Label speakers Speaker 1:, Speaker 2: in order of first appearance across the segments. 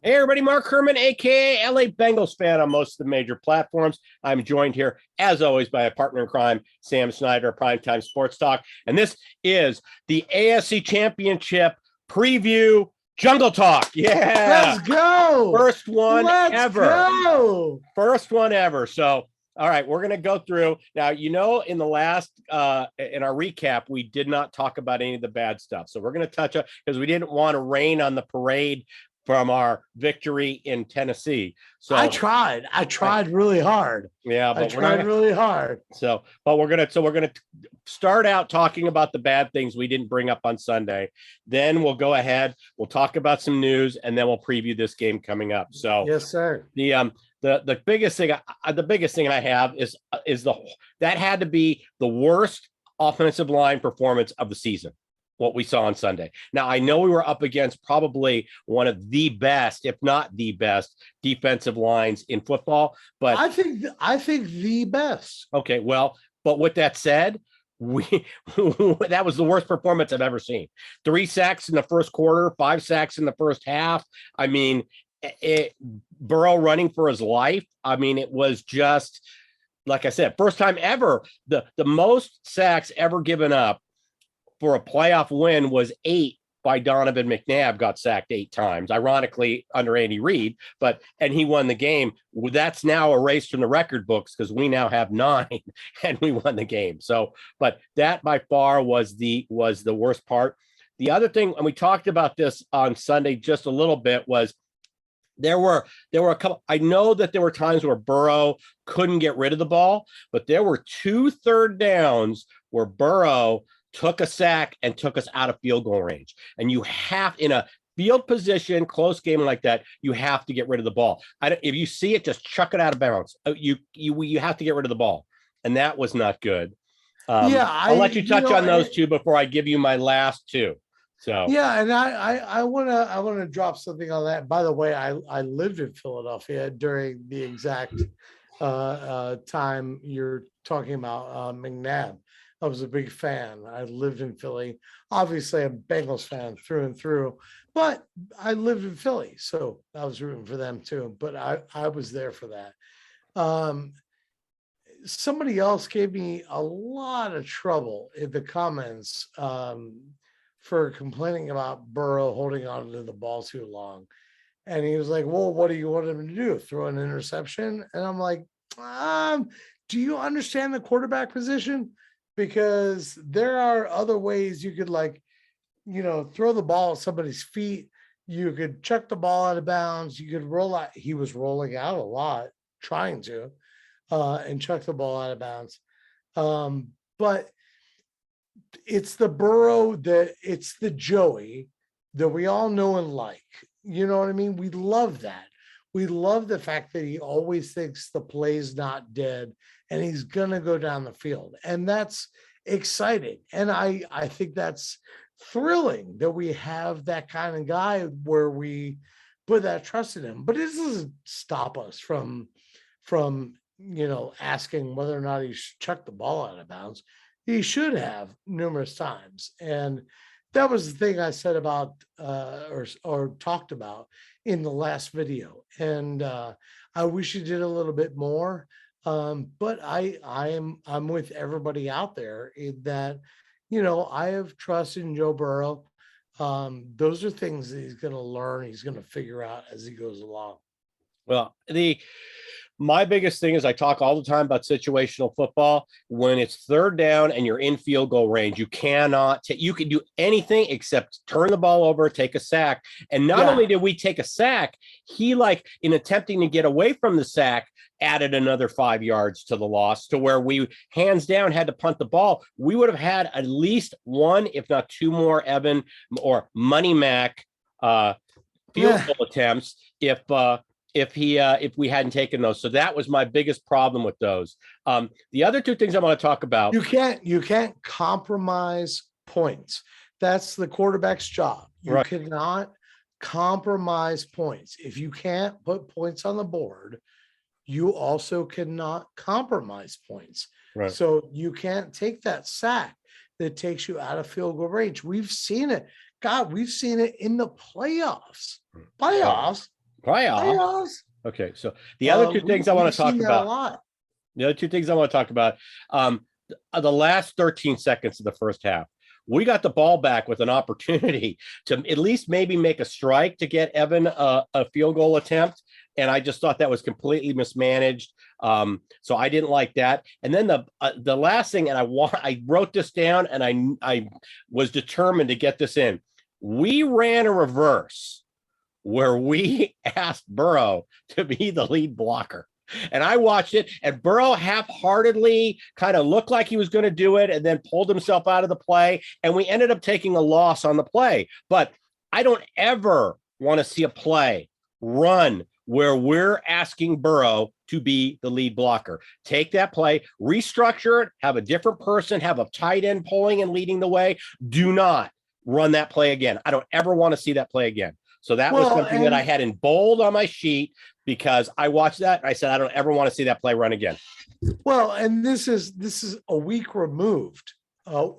Speaker 1: Hey, everybody, Mark Herman, a.k.a. LA Bengals fan on most of the major platforms. I'm joined here, as always, by a partner in crime, Sam Snyder, Primetime Sports Talk. And this is the AFC Championship Preview Jungle Talk. Yeah.
Speaker 2: Let's go.
Speaker 1: First one ever.
Speaker 2: Go.
Speaker 1: First one ever. So, all right, we're going to go through. Now, in the last, in our recap, we did not talk about any of the bad stuff. So we're going to touch on, because we didn't want to rain on the parade from our victory in Tennessee. So
Speaker 2: I tried really hard.
Speaker 1: Yeah, but
Speaker 2: I tried really hard.
Speaker 1: So we're gonna start out talking about the bad things we didn't bring up on Sunday. Then we'll go ahead, we'll talk about some news, and then we'll preview this game coming up. So
Speaker 2: yes, sir.
Speaker 1: The biggest thing I have is that had to be the worst offensive line performance of the season, what we saw on Sunday. Now, I know we were up against probably one of the best, if not the best, defensive lines in football, but
Speaker 2: I think the best.
Speaker 1: Okay, well, but with that said, that was the worst performance I've ever seen. 3 sacks in the first quarter, 5 sacks in the first half. I mean, Burrow running for his life. I mean, it was just, like I said, first time ever. The most sacks ever given up for a playoff win was 8 by Donovan McNabb, got sacked 8 times, ironically under Andy Reid, and he won the game. That's now erased from the record books because we now have 9 and we won the game. So, but that by far was the worst part. The other thing, and we talked about this on Sunday just a little bit, was there were a couple. I know that there were times where Burrow couldn't get rid of the ball, but there were 2 third downs where Burrow took a sack and took us out of field goal range. And you have, in a field position, close game like that, you have to get rid of the ball. If you see it, just chuck it out of bounds. You have to get rid of the ball. And that was not good. I'll let you touch on those 2 before I give you my last 2. So
Speaker 2: yeah, and I want to drop something on that. By the way, I lived in Philadelphia during the exact time you're talking about McNabb. I was a big fan. I lived in Philly. Obviously, I'm a Bengals fan through and through, but I lived in Philly, so I was rooting for them too. But I was there for that. Somebody else gave me a lot of trouble in the comments for complaining about Burrow holding on to the ball too long. And he was like, well, what do you want him to do? Throw an interception? And I'm like, do you understand the quarterback position? Because there are other ways you could, throw the ball at somebody's feet. You could chuck the ball out of bounds. You could roll out. He was rolling out a lot, trying to, and chuck the ball out of bounds. But it's the Burrow it's the Joey that we all know and like. You know what I mean? We love that. We love the fact that he always thinks the play's not dead and he's going to go down the field. And that's exciting. And I think that's thrilling that we have that kind of guy where we put that trust in him. But it doesn't stop us from asking whether or not he should chuck the ball out of bounds. He should have numerous times. And that was the thing I said about or talked about in the last video. And I wish he did a little bit more. But I'm with everybody out there in that, I have trust in Joe Burrow. Those are things that he's going to learn. He's going to figure out as he goes along.
Speaker 1: Well, my biggest thing is I talk all the time about situational football. When it's third down and you're in field goal range, you cannot you can do anything except turn the ball over, take a sack. And not only did we take a sack, he, in attempting to get away from the sack, added another 5 yards to the loss, to where we hands down had to punt the ball. We would have had at least 1, if not 2 more Evan or Money Mac field goal attempts if we hadn't taken those. So that was my biggest problem with those. The other 2 things I want to talk about.
Speaker 2: You can't compromise points. That's the quarterback's job. You cannot compromise points. If you can't put points on the board, you also cannot compromise points.
Speaker 1: Right.
Speaker 2: So you can't take that sack that takes you out of field goal range. We've seen it. God, we've seen it in the playoffs. Playoffs.
Speaker 1: Okay, so the other two things I want to talk about.
Speaker 2: A lot.
Speaker 1: The other two things I want to talk about. The last 13 seconds of the first half, we got the ball back with an opportunity to at least maybe make a strike to get Evan a field goal attempt. And I just thought that was completely mismanaged. So I didn't like that. And then the last thing, and I wrote this down, and I was determined to get this in. We ran a reverse where we asked Burrow to be the lead blocker. And I watched it, and Burrow half-heartedly kind of looked like he was going to do it and then pulled himself out of the play. And we ended up taking a loss on the play. But I don't ever want to see a play run where we're asking Burrow to be the lead blocker. Take that play, restructure it, have a different person, have a tight end pulling and leading the way. Do not run that play again. I don't ever want to see that play again. So that was something that I had in bold on my sheet because I watched that. And I said, I don't ever want to see that play run again.
Speaker 2: Well, and this is a week removed from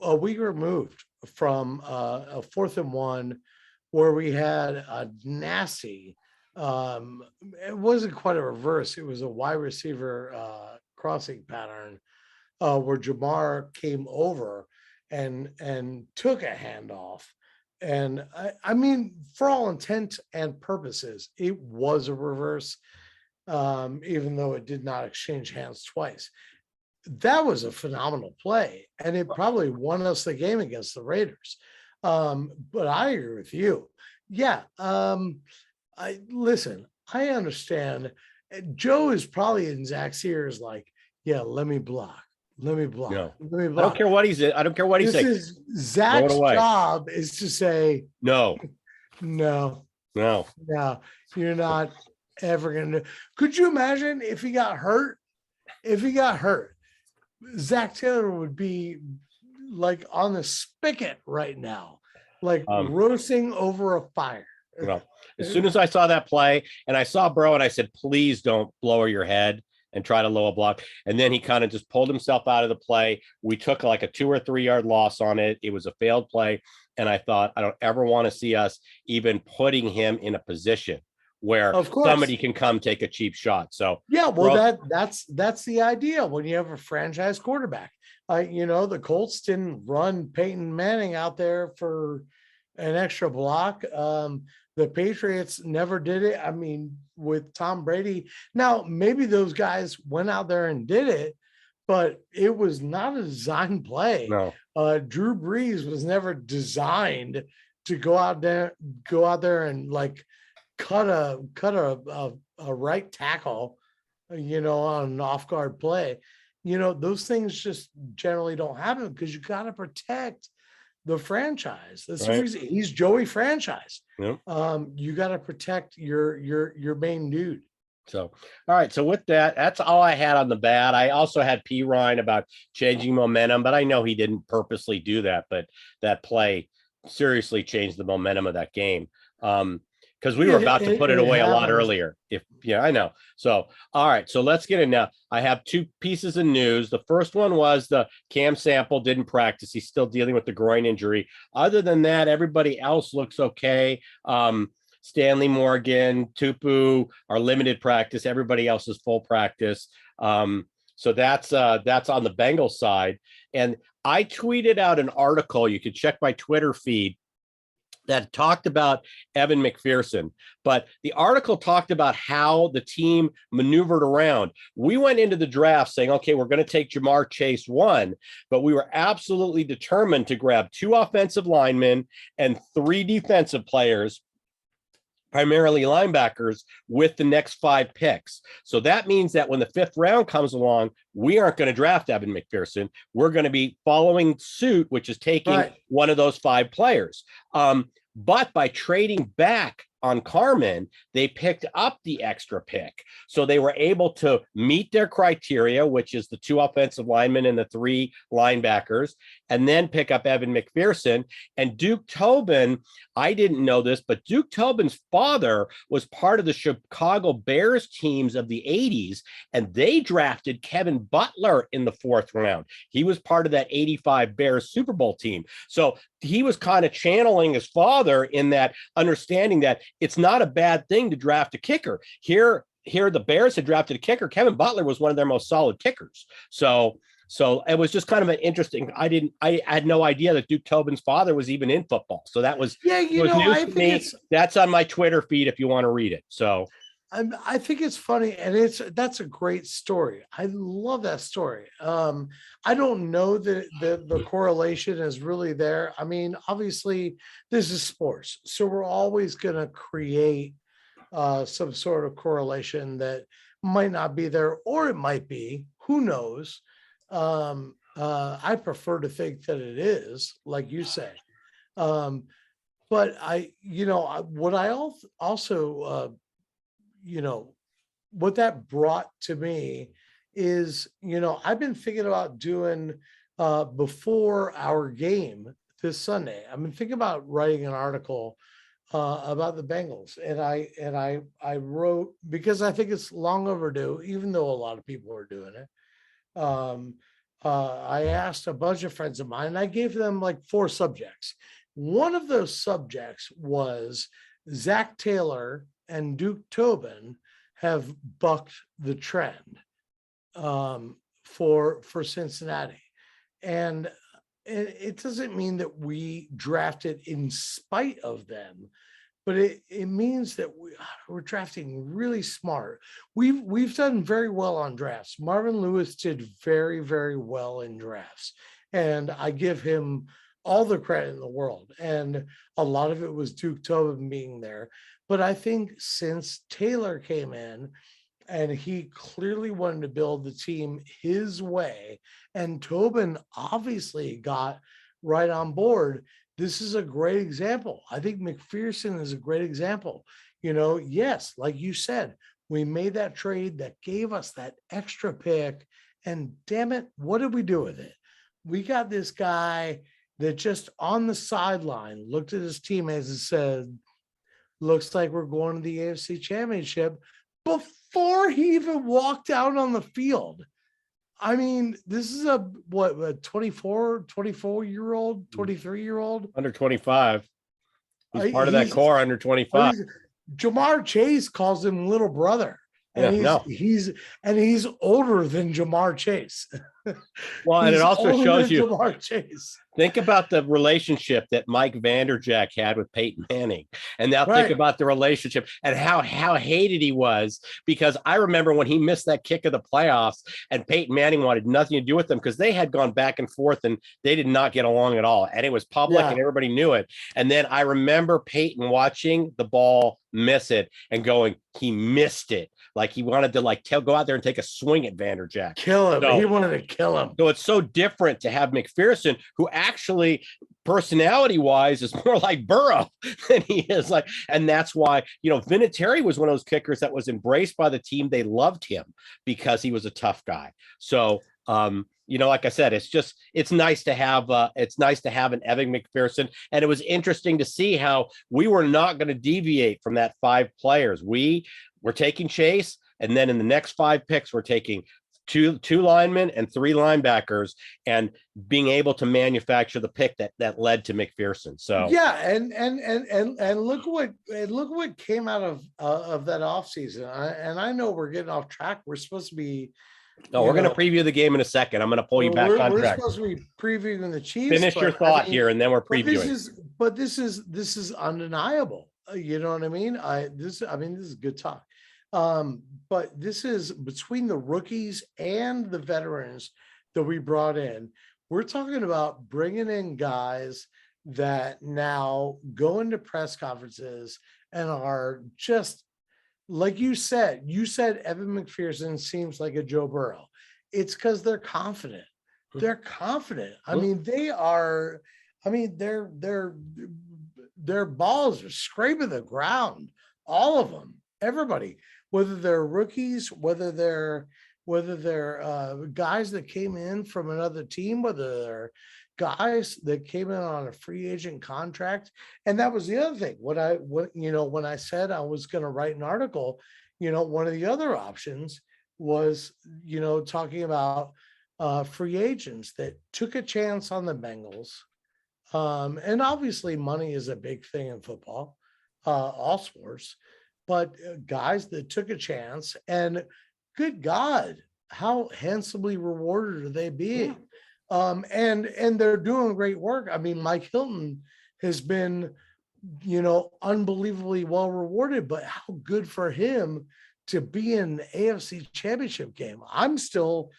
Speaker 2: a 4th and 1 where we had a nasty, it wasn't quite a reverse. It was a wide receiver crossing pattern where Jamar came over and took a handoff. And I mean, for all intents and purposes, it was a reverse, even though it did not exchange hands twice. That was a phenomenal play, and it probably won us the game against the Raiders. But I agree with you. Yeah. I understand. Joe is probably in Zach's ears like, yeah, let me block. Let me block.
Speaker 1: No.
Speaker 2: Let me block.
Speaker 1: I don't care what he's in. I don't care what he's saying.
Speaker 2: Zach's job is to say
Speaker 1: no,
Speaker 2: you're not ever gonna. Could you imagine if he got hurt? If he got hurt, Zach Taylor would be like on the spigot right now, like roasting over a fire.
Speaker 1: Well, as soon as I saw that play and I saw Burrow, and I said, please don't lower your head and try to low a block. And then he kind of just pulled himself out of the play. We took like a 2 or 3 yard loss on it. It was a failed play. And I thought, I don't ever want to see us even putting him in a position where somebody can come take a cheap shot. So
Speaker 2: yeah, well, that's the idea when you have a franchise quarterback. The Colts didn't run Peyton Manning out there for an extra block. The Patriots never did it. I mean, with Tom Brady. Now, maybe those guys went out there and did it, but it was not a design play.
Speaker 1: No.
Speaker 2: Drew Brees was never designed to go out there and like cut a right tackle, on an off-guard play. Those things just generally don't happen because you got to protect the franchise. That's the reason he's Joey franchise.
Speaker 1: Yep.
Speaker 2: You got to protect your main dude.
Speaker 1: So, all right. So with that, that's all I had on the bad. I also had P. Ryan about changing momentum, but I know he didn't purposely do that, but that play seriously changed the momentum of that game. Because we were about to put it away a lot earlier. I know. So, all right. So let's get in now. I have 2 pieces of news. The first one was the Cam Sample didn't practice. He's still dealing with the groin injury. Other than that, everybody else looks okay. Stanley Morgan, Tupu are limited practice. Everybody else is full practice. So that's on the Bengals side. And I tweeted out an article. You can check my Twitter feed that talked about Evan McPherson, but the article talked about how the team maneuvered around. We went into the draft saying, okay, we're going to take Jamar Chase 1, but we were absolutely determined to grab 2 offensive linemen and 3 defensive players, primarily linebackers, with the next 5 picks. So that means that when the 5th round comes along, we aren't going to draft Evan McPherson. We're going to be following suit, which is taking one of those 5 players. But by trading back on Carmen, they picked up the extra pick. So they were able to meet their criteria, which is the 2 offensive linemen and the 3 linebackers, and then pick up Evan McPherson. And Duke Tobin, I didn't know this, but Duke Tobin's father was part of the Chicago Bears teams of the 80s, and they drafted Kevin Butler in the 4th round. He was part of that 85 Bears Super Bowl team. So he was kind of channeling his father in that, understanding that it's not a bad thing to draft a kicker. Here the Bears had drafted a kicker. Kevin Butler was one of their most solid kickers. So it was just kind of an interesting. I had no idea that Duke Tobin's father was even in football. So that was news to me. That's on my Twitter feed if you want to read it. So
Speaker 2: I think it's funny, and that's a great story. I love that story. I don't know that the correlation is really there. I mean, obviously, this is sports, so we're always going to create some sort of correlation that might not be there, or it might be. Who knows? I prefer to think that it is, like you say. But what I also what that brought to me is, I've been thinking about doing before our game this Sunday. I've been thinking about writing an article about the Bengals, and I wrote, because I think it's long overdue, even though a lot of people are doing it. I asked a bunch of friends of mine, and I gave them like 4 subjects. One of those subjects was Zach Taylor and Duke Tobin have bucked the trend for Cincinnati. And it doesn't mean that we drafted in spite of them, but it means that we're drafting really smart. We've done very well on drafts. Marvin Lewis did very, very well in drafts, and I give him all the credit in the world. And a lot of it was Duke Tobin being there. But I think since Taylor came in, and he clearly wanted to build the team his way, and Tobin obviously got right on board, this is a great example. I think McPherson is a great example. Yes, like you said, we made that trade that gave us that extra pick, and damn it, what did we do with it? We got this guy that just on the sideline looked at his teammates and said, looks like we're going to the AFC Championship, before he even walked out on the field. I mean, this is a 24-year-old, 23-year-old?
Speaker 1: Under 25. He's part of that core under 25.
Speaker 2: Jamar Chase calls him little brother. And he's older than Jamar Chase.
Speaker 1: Well, and it also shows you
Speaker 2: Jamar Chase.
Speaker 1: Think about the relationship that Mike Vanderjagt had with Peyton Manning. And now think about the relationship and how hated he was, because I remember when he missed that kick of the playoffs and Peyton Manning wanted nothing to do with them because they had gone back and forth and they did not get along at all. And it was public and everybody knew it. And then I remember Peyton watching the ball miss it and going, he missed it. Like he wanted to go out there and take a swing at Vanderjagt.
Speaker 2: Kill him. He wanted to kill him.
Speaker 1: So it's so different to have McPherson, who actually personality-wise is more like Burrow than he is like, and that's why, Vinatieri was one of those kickers that was embraced by the team. They loved him because he was a tough guy. So, like I said, it's nice to have an Evan McPherson. And it was interesting to see how we were not going to deviate from that 5 players. We're taking Chase, and then in the next 5 picks, we're taking two linemen and 3 linebackers, and being able to manufacture the pick that led to McPherson. So
Speaker 2: and look what came out of that offseason. And I know we're getting off track. We're supposed to be.
Speaker 1: No, we're going to preview the game in a second. I'm going to pull you back on track.
Speaker 2: We're supposed to be previewing the Chiefs.
Speaker 1: Finish your thought here, and then we're previewing.
Speaker 2: But this is undeniable. You know what I mean? This is good talk. But this is between the rookies and the veterans that we brought in. We're talking about bringing in guys that now go into press conferences and are just, like you said Evan McPherson seems like a Joe Burrow. It's because they're confident. They're confident. I mean, they are. I mean, their balls are scraping the ground. All of them. Everybody. Whether they're rookies, whether they're guys that came in from another team, whether they're guys that came in on a free agent contract. And that was the other thing. When I said I was going to write an article, one of the other options was, talking about free agents that took a chance on the Bengals. And obviously money is a big thing in football. all sports, but guys that took a chance, and good God, how handsomely rewarded are they being? And they're doing great work. I mean, Mike Hilton has been, unbelievably well rewarded, but how good for him to be in the AFC Championship game. I'm still,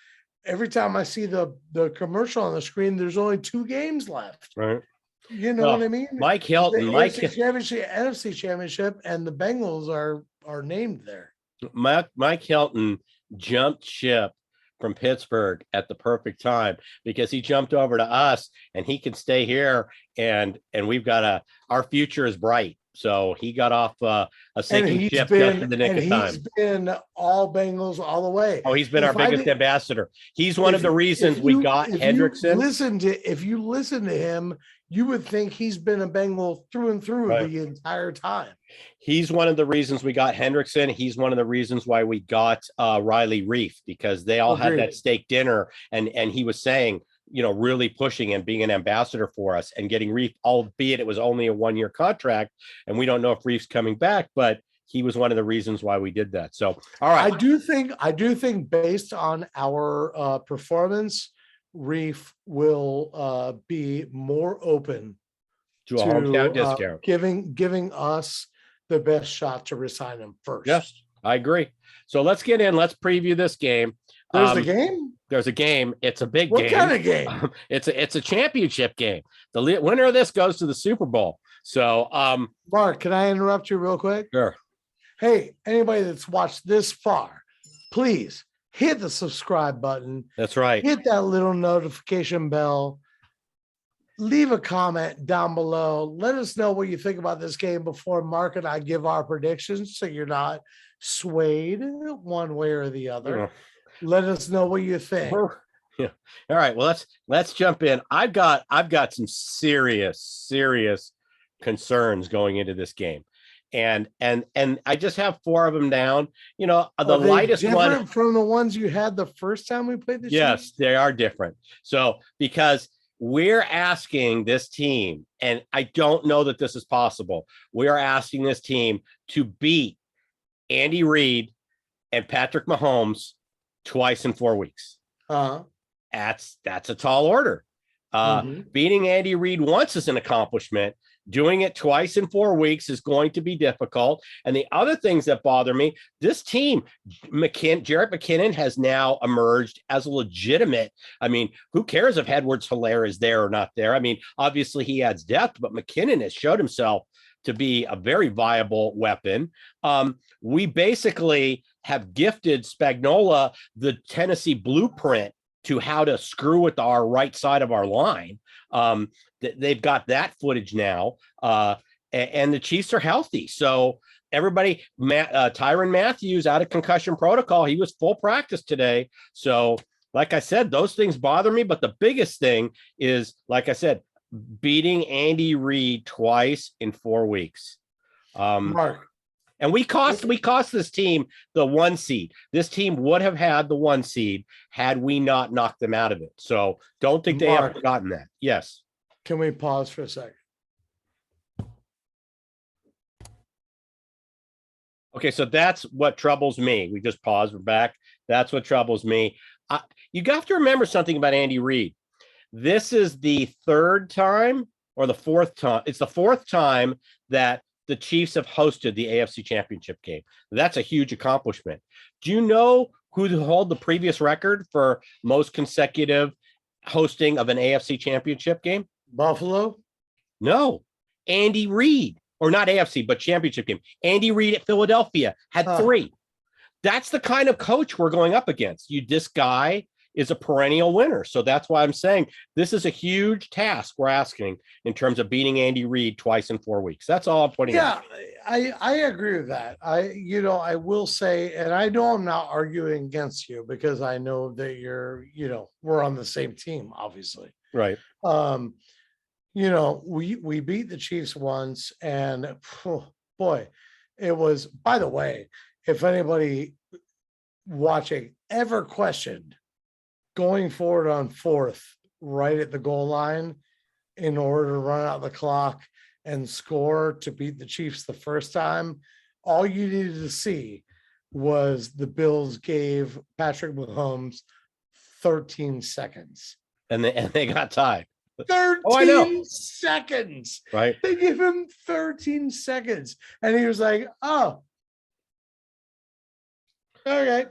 Speaker 2: every time I see the commercial on the screen, there's only 2 games left.
Speaker 1: Right.
Speaker 2: You know what I mean?
Speaker 1: Mike Hilton,
Speaker 2: the AFC Championship, NFC Championship, and the Bengals are named there.
Speaker 1: Mike Hilton jumped ship from Pittsburgh at the perfect time because he jumped over to us and he can stay here and we've got our future is bright. So he got off a sinking ship just in the nick of time.
Speaker 2: He's been all Bengals all the way.
Speaker 1: Oh, he's been our biggest ambassador. He's one of the reasons we got Hendrickson.
Speaker 2: If you listen to him, you would think he's been a Bengal through and through the entire time.
Speaker 1: He's one of the reasons we got Hendrickson. He's one of the reasons why we got Riley Reif, because they all had that steak dinner, and he was saying, really pushing and being an ambassador for us and getting Reif, albeit it was only a 1-year contract, and we don't know if Reif's coming back, but he was one of the reasons why we did that. So, all right.
Speaker 2: I do think based on our performance, Reif will be more open
Speaker 1: to a hometown discount,
Speaker 2: giving us the best shot to resign him first.
Speaker 1: Yes, I agree. So let's get in. Let's preview this game.
Speaker 2: There's a game.
Speaker 1: There's a game. It's a big
Speaker 2: game.
Speaker 1: What
Speaker 2: kind of game?
Speaker 1: It's a championship game. The winner of this goes to the Super Bowl. So,
Speaker 2: Mark, can I interrupt you real quick?
Speaker 1: Sure.
Speaker 2: Hey, anybody that's watched this far, please hit the subscribe button.
Speaker 1: That's right.
Speaker 2: Hit that little notification bell. Leave a comment down below. Let us know what you think about this game before Mark and I give our predictions, so you're not swayed one way or the other. Yeah. Let us know what you think.
Speaker 1: Yeah. All right. Well, let's jump in. I've got some serious concerns going into this game. And I just have 4 of them down. The lightest one
Speaker 2: from the ones you had the first time we played this.
Speaker 1: Yes, they are different. So because we're asking this team, and I don't know that this is possible, we are asking this team to beat Andy Reid and Patrick Mahomes twice in 4 weeks. That's a tall order. Beating Andy Reid once is an accomplishment. Doing it twice in 4 weeks is going to be difficult. And the other things that bother me, this team, Jerick McKinnon has now emerged as a legitimate. I mean, who cares if Edwards-Helaire is there or not there? I mean, obviously he adds depth, but McKinnon has showed himself to be a very viable weapon. We basically have gifted Spagnuolo the Tennessee blueprint to how to screw with our right side of our line. They've got that footage now, and the Chiefs are healthy. So everybody, Tyrann Mathieu out of concussion protocol. He was full practice today. So like I said, those things bother me. But the biggest thing is, like I said, beating Andy Reid twice in 4 weeks.
Speaker 2: Mark.
Speaker 1: And we cost this team the 1 seed. This team would have had the 1 seed had we not knocked them out of it. So don't think they have forgotten that. Yes.
Speaker 2: Can we pause for a second?
Speaker 1: Okay, so that's what troubles me. We just paused. We're back. That's what troubles me. You have to remember something about Andy Reid. This is the 3rd time or the 4th time. It's the 4th time that the Chiefs have hosted the AFC Championship game. That's a huge accomplishment. Do you know who held the previous record for most consecutive hosting of an AFC Championship game?
Speaker 2: Buffalo?
Speaker 1: No. Andy Reid, or not AFC, but championship game. Andy Reid at Philadelphia had 3. That's the kind of coach we're going up against. This guy is a perennial winner. So that's why I'm saying this is a huge task we're asking in terms of beating Andy Reid twice in 4 weeks. That's all I'm putting out.
Speaker 2: I agree with that. I will say, and I know I'm not arguing against you because I know that we're on the same team, obviously.
Speaker 1: Right.
Speaker 2: We beat the Chiefs once, and boy, it was, by the way, if anybody watching ever questioned going forward on 4th, right at the goal line, in order to run out the clock and score to beat the Chiefs the first time, all you needed to see was the Bills gave Patrick Mahomes 13 seconds.
Speaker 1: And they got tied.
Speaker 2: 13
Speaker 1: Oh, I know.
Speaker 2: seconds.
Speaker 1: Right.
Speaker 2: They give him 13 seconds. And he was like, oh, okay.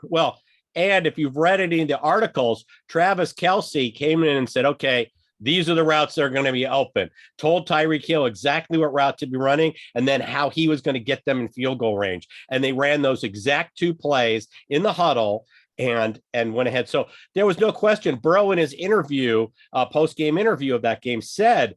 Speaker 1: Well, and if you've read any of the articles, Travis Kelce came in and said, okay, these are the routes that are going to be open. Told Tyreek Hill exactly what route to be running and then how he was going to get them in field goal range. And they ran those exact 2 plays in the huddle and went ahead. So there was no question. Burrow in his interview, post-game interview of that game said,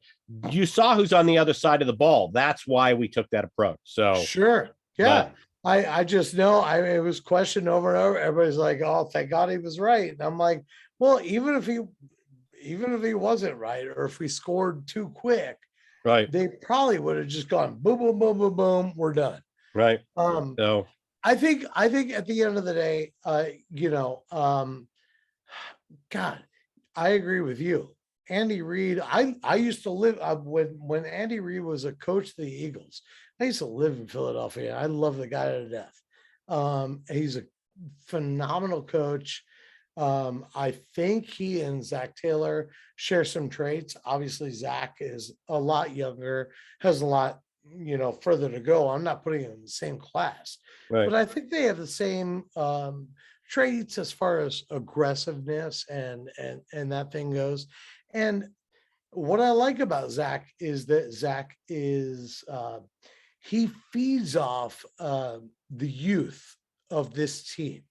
Speaker 1: you saw who's on the other side of the ball. That's why we took that approach. So
Speaker 2: sure. Yeah. I just know it was questioned over and over. Everybody's like, oh, thank God he was right. And I'm like, well, even if he wasn't right, or if we scored too quick,
Speaker 1: right,
Speaker 2: they probably would have just gone boom, boom, boom, boom, boom. We're done.
Speaker 1: Right. So
Speaker 2: I think at the end of the day, God, I agree with you. Andy Reid, I used to live when Andy Reid was a coach of the Eagles. I used to live in Philadelphia. I love the guy to death. He's a phenomenal coach. I think he and Zach Taylor share some traits. Obviously, Zach is a lot younger, has a lot, further to go. I'm not putting him in the same class,
Speaker 1: right.
Speaker 2: but I think they have the same traits as far as aggressiveness and that thing goes. And what I like about Zach is that Zach is he feeds off the youth of this team.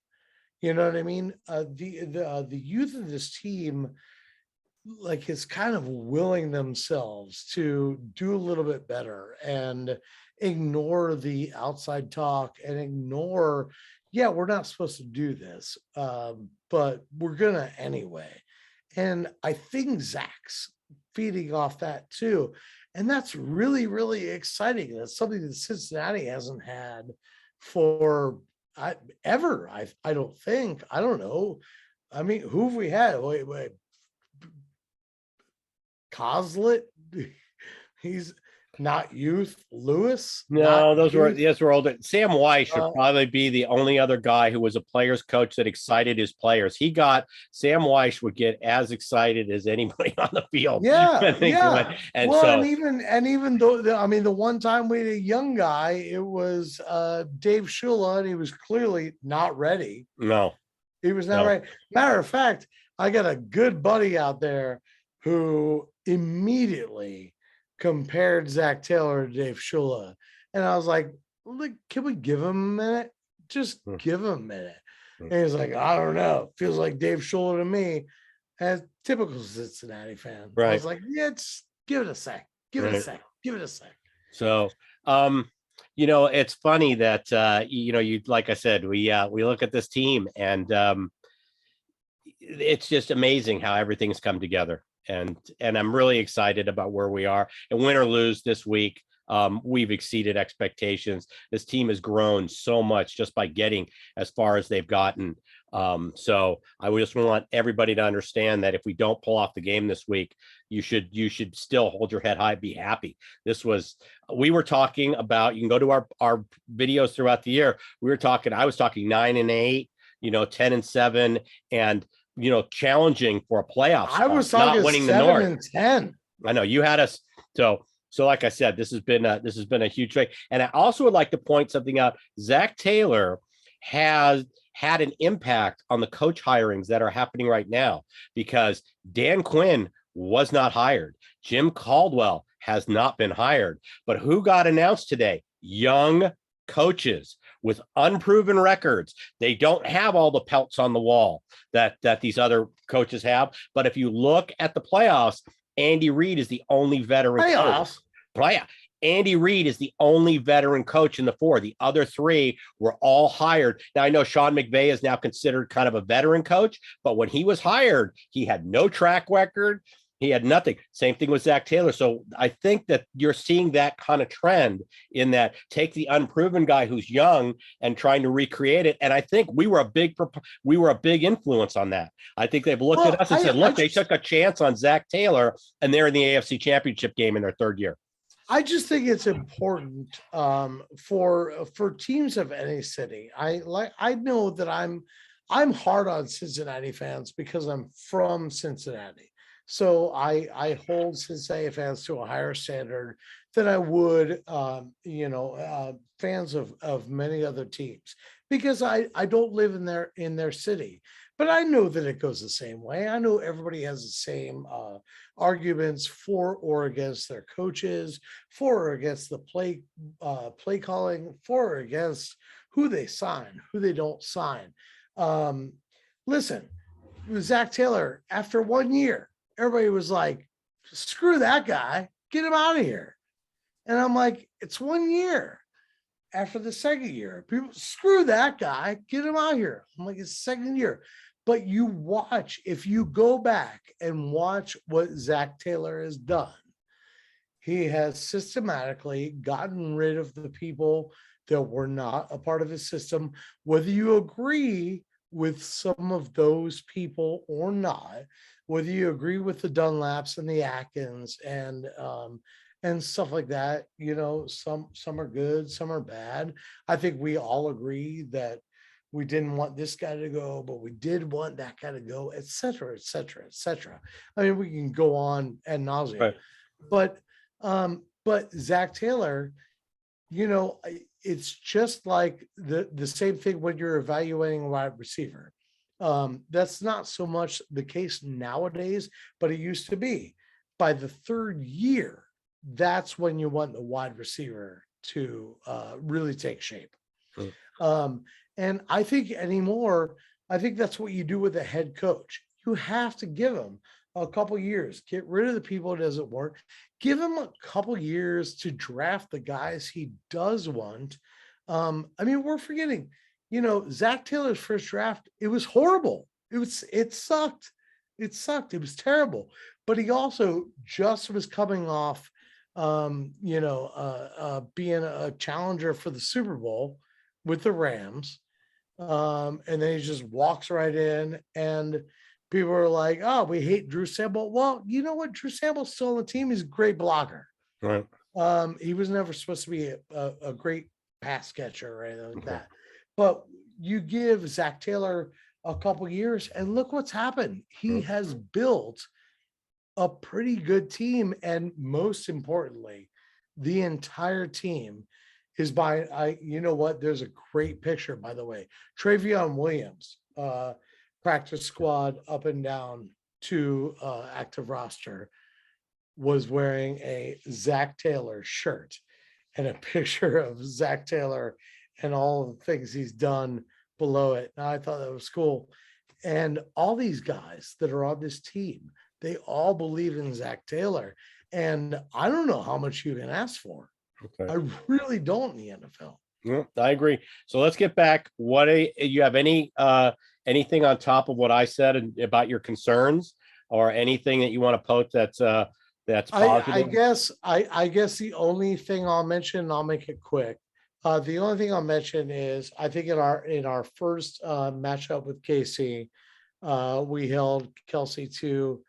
Speaker 2: You know what I mean? The youth of this team, like, is kind of willing themselves to do a little bit better and ignore the outside talk and ignore, yeah, we're not supposed to do this, but we're gonna anyway. And I think Zach's feeding off that too. And that's really, really exciting. That's something that Cincinnati hasn't had for ever. I don't think. I don't know. I mean, who have we had? Wait. Coslet? He's not youth. Lewis?
Speaker 1: No, those were older. Sam Weiss should
Speaker 2: Uh,
Speaker 1: probably be the only other guy who was a player's coach that excited his players. Sam Weiss would get as excited as anybody on the field.
Speaker 2: Yeah.
Speaker 1: And
Speaker 2: well,
Speaker 1: so,
Speaker 2: and even though the one time we had a young guy, it was Dave Shula, and he was clearly not ready.
Speaker 1: no,
Speaker 2: He was not ready. Matter of fact, I got a good buddy out there who immediately compared Zach Taylor to Dave Shula. And I was like, can we give him a minute? Just give him a minute. And he's like, I don't know. Feels like Dave Shula to me. As typical Cincinnati fan.
Speaker 1: Right.
Speaker 2: I was like, yeah, just give it a sec. Give it a sec.
Speaker 1: So, it's funny that, you, like I said, we look at this team and it's just amazing how everything's come together. And I'm really excited about where we are. And win or lose this week, we've exceeded expectations. This team has grown so much just by getting as far as they've gotten. So I just want everybody to understand that if we don't pull off the game this week, you should still hold your head high, be happy. We were talking about, you can go to our videos throughout the year. I was talking 9-8, 10-7, and challenging for a playoff spot.
Speaker 2: I was talking
Speaker 1: not winning the North.
Speaker 2: 7-10.
Speaker 1: I know you had us. So like I said, this has been a huge trade. And I also would like to point something out. Zach Taylor has had an impact on the coach hirings that are happening right now, because Dan Quinn was not hired. Jim Caldwell has not been hired. But who got announced today? Young coaches with unproven records. They don't have all the pelts on the wall that these other coaches have. But if you look at the playoffs, Andy Reid is the only veteran coach. Andy Reid is the only veteran coach in the 4. The other 3 were all hired. Now, I know Sean McVay is now considered kind of a veteran coach, but when he was hired, he had no track record. He had nothing. Same thing with Zach Taylor. So I think that you're seeing that kind of trend in that take the unproven guy who's young and trying to recreate it. And I think we were a big influence on that. I think they've looked at us and said, look, they took a chance on Zach Taylor and they're in the AFC Championship game in their third year.
Speaker 2: I just think it's important for teams of any city. I know that I'm hard on Cincinnati fans because I'm from Cincinnati. So I hold Cincinnati fans to a higher standard than I would, fans of many other teams, because I don't live in their city. But I know that it goes the same way. I know everybody has the same arguments for or against their coaches, for or against the play calling, for or against who they sign, who they don't sign. Listen, Zach Taylor, after 1 year, everybody was like, screw that guy, get him out of here. And I'm like, it's 1 year. After the second year, people, screw that guy, get him out here. I'm like, it's second year. But you watch, if you go back and watch what Zach Taylor has done, he has systematically gotten rid of the people that were not a part of his system, whether you agree with some of those people or not, whether you agree with the Dunlaps and the Atkins and stuff like that. Some are good, some are bad. I think we all agree that we didn't want this guy to go, but we did want that guy to go, et cetera, et cetera, et cetera. I mean, we can go on ad nauseum, right. But Zach Taylor, it's just like the same thing when you're evaluating a wide receiver. That's not so much the case nowadays, but it used to be. By the third year, that's when you want the wide receiver to really take shape. And I think anymore, I think that's what you do with a head coach. You have to give him a couple years, get rid of the people it doesn't work, give him a couple years to draft the guys he does want. We're forgetting, Zach Taylor's first draft, it was horrible. It sucked. It sucked. It was terrible. But he also just was coming off, being a challenger for the Super Bowl with the Rams. And then he just walks right in, and people are like, oh, we hate Drew Sample. Well, you know what? Drew Sample's still on the team. He's a great blocker.
Speaker 1: Right.
Speaker 2: He was never supposed to be a great pass catcher or anything like that. But you give Zach Taylor a couple years, and look what's happened. He has built a pretty good team. And most importantly, the entire team is there's a great picture, by the way. Travion Williams, practice squad up and down to active roster, was wearing a Zach Taylor shirt and a picture of Zach Taylor and all the things he's done below it. And I thought that was cool. And all these guys that are on this team, they all believe in Zach Taylor. And I don't know how much you can ask for. Okay. I really don't in the NFL.
Speaker 1: Yeah, I agree. So let's get back. You have anything on top of what I said about your concerns, or anything that you want to post that's positive?
Speaker 2: I guess the only thing I'll mention, and I'll make it quick. The only thing I'll mention is, I think in our first matchup with KC, we held Kelsey to,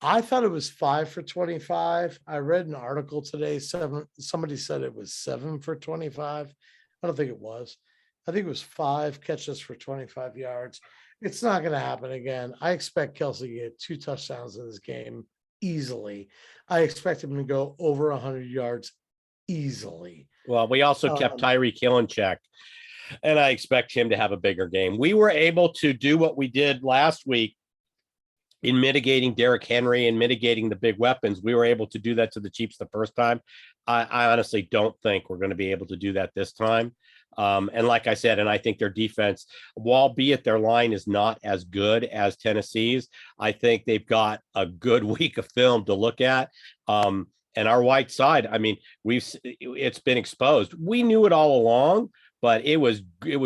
Speaker 2: I thought it was 5 for 25. I read an article today, somebody said it was 7 for 25. I don't think it was. I think it was 5 catches for 25 yards. It's not going to happen again. I expect Kelsey to get 2 touchdowns in this game easily. I expect him to go over 100 yards easily.
Speaker 1: Well, we also kept Tyreek Hill in check, and I expect him to have a bigger game. We were able to do what we did last week in mitigating Derrick Henry and mitigating the big weapons. We were able to do that to the Chiefs the first time. I honestly don't think we're going to be able to do that this time. And like I said, and I think their defense, albeit their line is not as good as Tennessee's, I think they've got a good week of film to look at. And our white side, it's been exposed. We knew it all along, but it was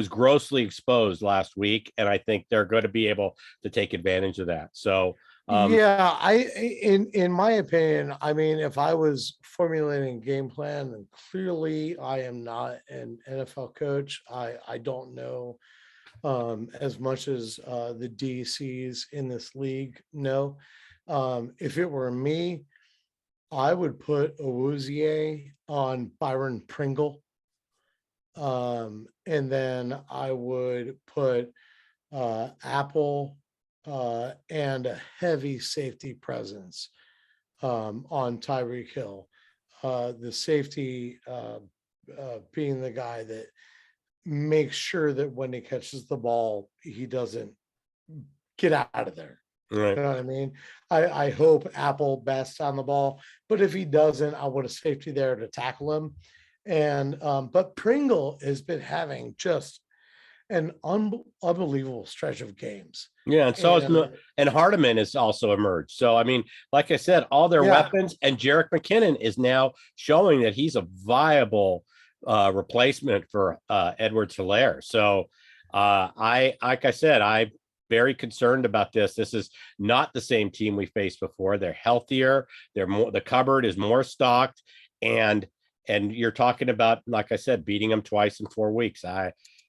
Speaker 1: grossly exposed last week, and I think they're going to be able to take advantage of that. So
Speaker 2: Yeah, in my opinion, I mean, if I was formulating a game plan, then clearly I am not an NFL coach. I don't know as much as the DCs in this league know. If it were me, I would put Awuzie on Byron Pringle. And then I would put Apple and a heavy safety presence on Tyreek Hill. The safety being the guy that makes sure that when he catches the ball, he doesn't get out of there.
Speaker 1: Right.
Speaker 2: You know what I mean? I hope Apple bests on the ball, but if he doesn't, I want a safety there to tackle him. And but Pringle has been having just an unbelievable stretch of games.
Speaker 1: Yeah, and so and Hardeman has also emerged. So I mean, like I said, all their weapons, and Jerick McKinnon is now showing that he's a viable replacement for Edwards-Helaire. So like I said, I'm very concerned about this. This is not the same team we faced before. They're healthier. They're more. The cupboard is more stocked, and you're talking about, like I said, beating them twice in 4 weeks.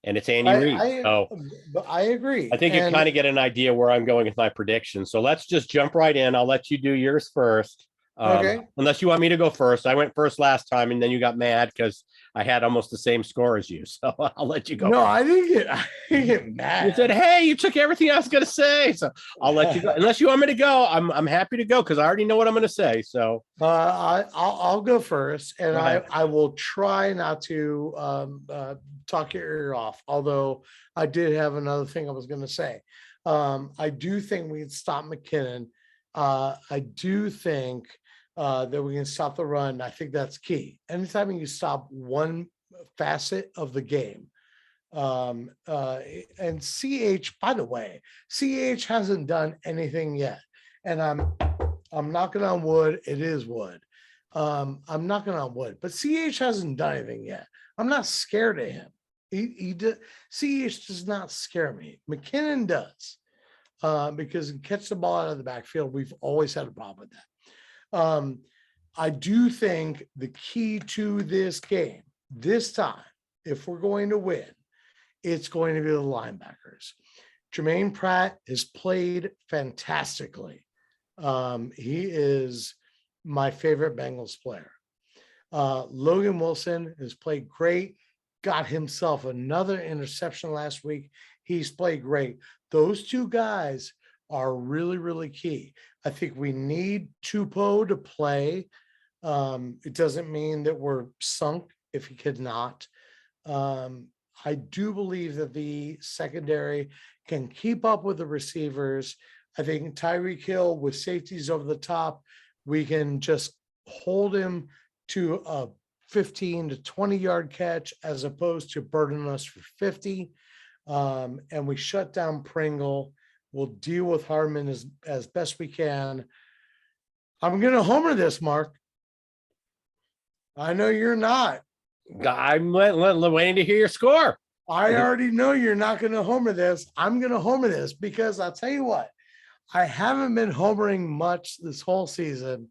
Speaker 1: And it's Andy Reid. So
Speaker 2: I agree.
Speaker 1: I think you kind of get an idea where I'm going with my prediction. So let's just jump right in. I'll let you do yours first.
Speaker 2: Okay.
Speaker 1: Unless you want me to go first. I went first last time, and then you got mad because I had almost the same score as you. So I'll let you go.
Speaker 2: No, I didn't get mad.
Speaker 1: You said, hey, you took everything I was going to say. So I'll let you go. Unless you want me to go, I'm happy to go because I already know what I'm going to say. So
Speaker 2: I'll go first, and I will try not to talk your ear off. Although I did have another thing I was going to say. I do think we can stop McKinnon. I do think that we can stop the run. I think that's key. Anytime you stop one facet of the game, and CH, by the way, CH hasn't done anything yet, and I'm knocking on wood. It is wood. I'm knocking on wood, but CH hasn't done anything yet. I'm not scared of him. CH does not scare me. McKinnon does, because he catches the ball out of the backfield. We've always had a problem with that. I do think the key to this game, this time, if we're going to win, it's going to be the linebackers. Jermaine Pratt has played fantastically. He is my favorite Bengals player. Logan Wilson has played great, got himself another interception last week. He's played great. Those two guys are really, really key. I think we need Tupou to play. It doesn't mean that we're sunk if he could not. I do believe that the secondary can keep up with the receivers. I think Tyreek Hill with safeties over the top, we can just hold him to a 15 to 20 yard catch as opposed to burdening us for 50. And we shut down Pringle. We'll deal with Harmon as best we can. I'm going to homer this, Mark. I know you're not.
Speaker 1: I'm waiting to hear your score.
Speaker 2: I already know you're not going to homer this. I'm going to homer this because I'll tell you what, I haven't been homering much this whole season,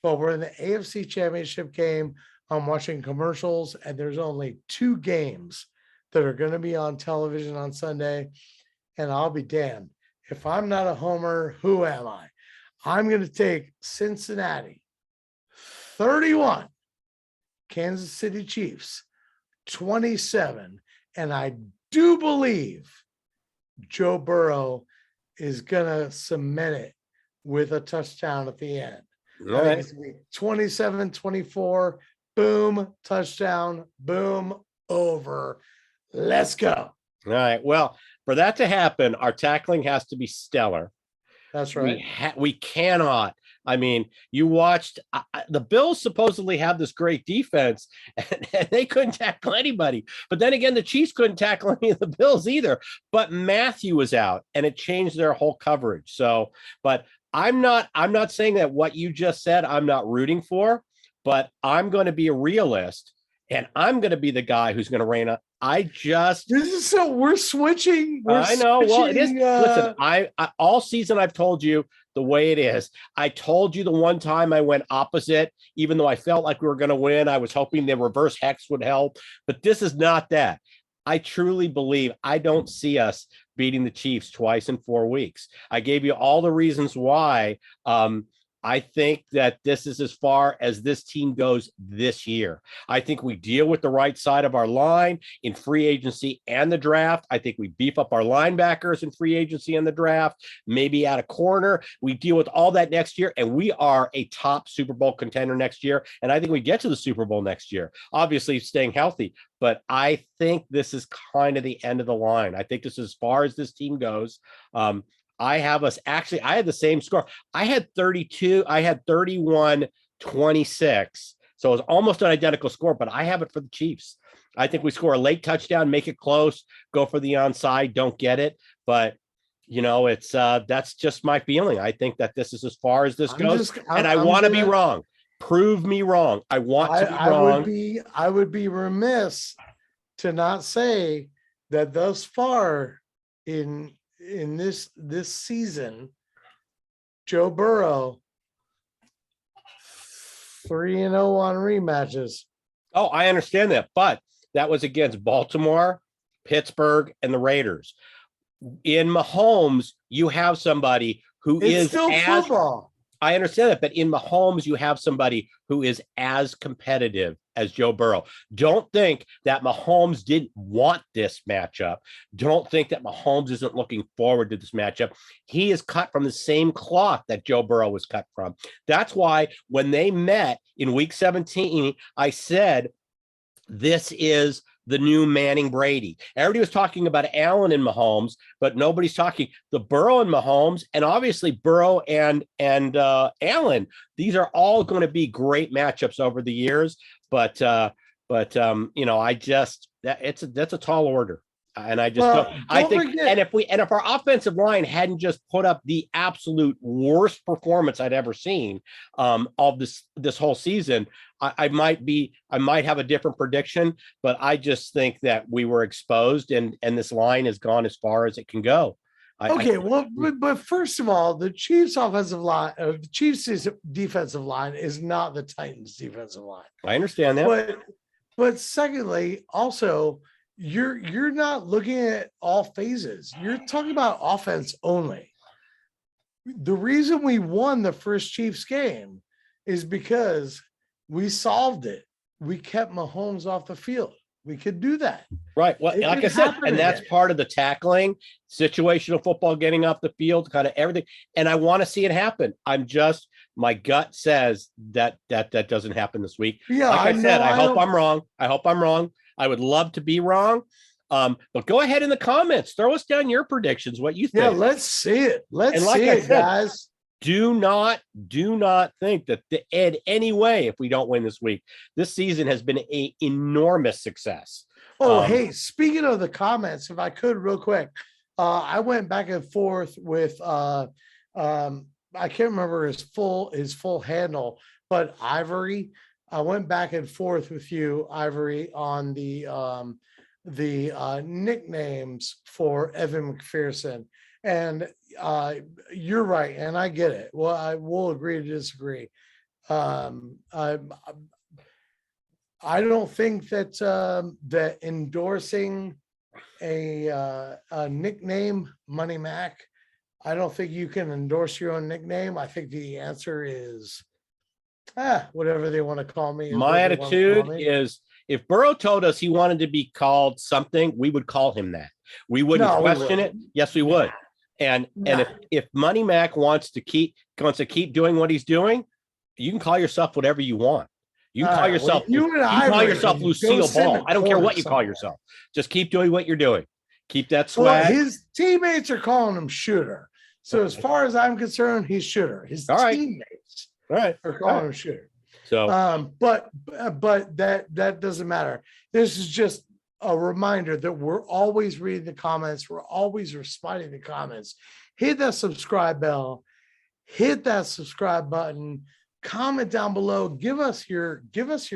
Speaker 2: but we're in the AFC Championship game. I'm watching commercials, and there's only 2 games that are going to be on television on Sunday, and I'll be damned. If I'm not a homer, who am I? I'm going to take Cincinnati 31, Kansas City Chiefs 27, and I do believe Joe Burrow is going to cement it with a touchdown at the end.
Speaker 1: All
Speaker 2: I
Speaker 1: right.
Speaker 2: think it's going to be 27-24, boom, touchdown, boom, over. Let's go.
Speaker 1: All right. Well, for that to happen, our tackling has to be stellar.
Speaker 2: That's right.
Speaker 1: We cannot. I mean, you watched the Bills supposedly have this great defense, and they couldn't tackle anybody. But then again, the Chiefs couldn't tackle any of the Bills either. But Matthew was out, and it changed their whole coverage. So, but I'm not saying that what you just said I'm not rooting for, but I'm going to be a realist. and I'm going to be the guy who's going to reign up.
Speaker 2: This is so we're switching.
Speaker 1: I know. Well, it is. Listen, I all season I've told you the way it is. I told you the one time I went opposite, even though I felt like we were going to win. I was hoping the reverse hex would help, but this is not that. I truly believe I don't see us beating the Chiefs twice in 4 weeks. I gave you all the reasons why. I think that this is as far as this team goes this year. I think we deal with the right side of our line in free agency and the draft. I think we beef up our linebackers in free agency and the draft, maybe at a corner. We deal with all that next year, and we are a top Super Bowl contender next year. And I think we get to the Super Bowl next year, obviously staying healthy. But I think this is kind of the end of the line. I think this is as far as this team goes. I have us actually, I had the same score. I had 32, I had 31-26. So it was almost an identical score, but I have it for the Chiefs. I think we score a late touchdown, make it close, go for the onside, don't get it. But it's that's just my feeling. I think that this is as far as this goes. And I want to be wrong. Prove me wrong. I want to be wrong.
Speaker 2: I would be remiss to not say that thus far in this season, Joe Burrow 3-0 on rematches.
Speaker 1: Oh, I understand that, but that was against Baltimore, Pittsburgh, and the Raiders. In Mahomes, you have somebody who is
Speaker 2: still football.
Speaker 1: I understand that, but in Mahomes, you have somebody who is as competitive as Joe Burrow. Don't think that Mahomes didn't want this matchup. Don't think that Mahomes isn't looking forward to this matchup. He is cut from the same cloth that Joe Burrow was cut from. That's why when they met in week 17, I said, this is the new Manning Brady. Everybody was talking about Allen and Mahomes, but nobody's talking the Burrow and Mahomes, and obviously Burrow and Allen. These are all going to be great matchups over the years. But I just that's a tall order. And I just I think forget. And if our offensive line hadn't just put up the absolute worst performance I'd ever seen of this whole season, I might have a different prediction, but I just think that we were exposed and this line has gone as far as it can go.
Speaker 2: But first of all, the Chiefs offensive line, the Chiefs defensive line is not the Titans defensive line.
Speaker 1: I understand that.
Speaker 2: But secondly, also, you're not looking at all phases. You're talking about offense only. The reason we won the first Chiefs game is because we solved it. We kept Mahomes off the field. We could do that.
Speaker 1: Right. Well, like I said, and that's part of the tackling, situational football, getting off the field, kind of everything. And I want to see it happen. My gut says that doesn't happen this week.
Speaker 2: Yeah,
Speaker 1: like I said, I hope I'm wrong. I would love to be wrong. But go ahead in the comments. Throw us down your predictions, what you think.
Speaker 2: Yeah, let's see it. Let's see it, guys.
Speaker 1: Do not think that in any way, if we don't win this week, this season has been an enormous success.
Speaker 2: Hey, speaking of the comments, if I could real quick, I went back and forth with I can't remember his full handle, but Ivory. I went back and forth with you, Ivory, on the nicknames for Evan McPherson. And you're right, and I get it. Well, I will agree to disagree. I don't think that endorsing a nickname, Money Mac, I don't think you can endorse your own nickname. I think the answer is whatever they want to call me.
Speaker 1: My attitude is, if Burrow told us he wanted to be called something, we would call him that. We wouldn't question it. Yes, we would. And if Money Mac wants to keep doing what he's doing, you can call yourself whatever you want. You can call yourself Lucille Ball. I don't care what you call yourself. Just keep doing what you're doing. Keep that swag.
Speaker 2: Well, his teammates are calling him Shooter. So as far as I'm concerned, he's Shooter. His teammates are calling him Shooter.
Speaker 1: So,
Speaker 2: but that doesn't matter. This is just a reminder that we're always reading the comments. We're always responding to comments. Hit that subscribe bell. Hit that subscribe button. comment down below. Give us your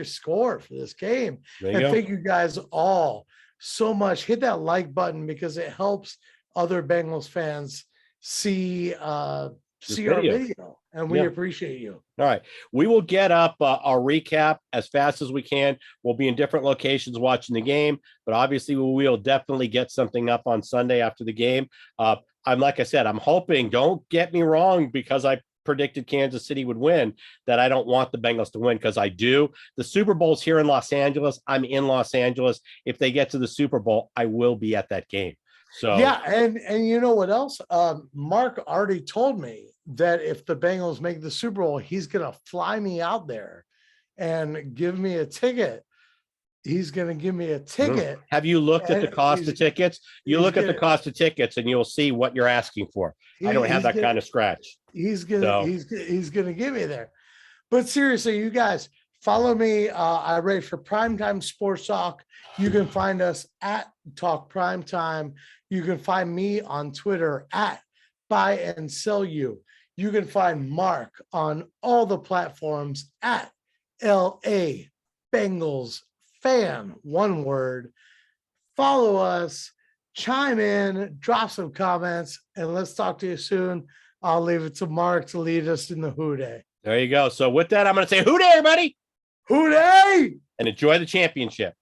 Speaker 2: score for this game.
Speaker 1: There you
Speaker 2: And
Speaker 1: go.
Speaker 2: thank you guys all so much. Hit that like button because it helps other Bengals fans see our video, and we appreciate you.
Speaker 1: All right. We will get up our recap as fast as we can. We'll be in different locations watching the game, but obviously we will definitely get something up on Sunday after the game. I'm like I said, I'm hoping, don't get me wrong, because I predicted Kansas City would win, that I don't want the Bengals to win, because I do. The Super Bowl's here in Los Angeles. I'm in Los Angeles. If they get to the Super Bowl, I will be at that game. So
Speaker 2: yeah, and you know what else? Mark already told me that if the Bengals make the Super Bowl, he's gonna fly me out there and give me a ticket. He's gonna give me a ticket.
Speaker 1: Have you looked at the cost of tickets? You look at the cost of tickets and you'll see what you're asking for. I don't have that kind of scratch.
Speaker 2: He's gonna get me there. But seriously, you guys, follow me. I write for Primetime Sports Talk. You can find us at Talk Primetime. You can find me on Twitter at Buy and Sell You. You can find Mark on all the platforms at LA Bengals Fan, one word. Follow us, chime in, drop some comments, and let's talk to you soon. I'll leave it to Mark to lead us in the Who Day.
Speaker 1: There you go. So with that, I'm going to say Who Day, everybody.
Speaker 2: Who Day!
Speaker 1: And enjoy the championship.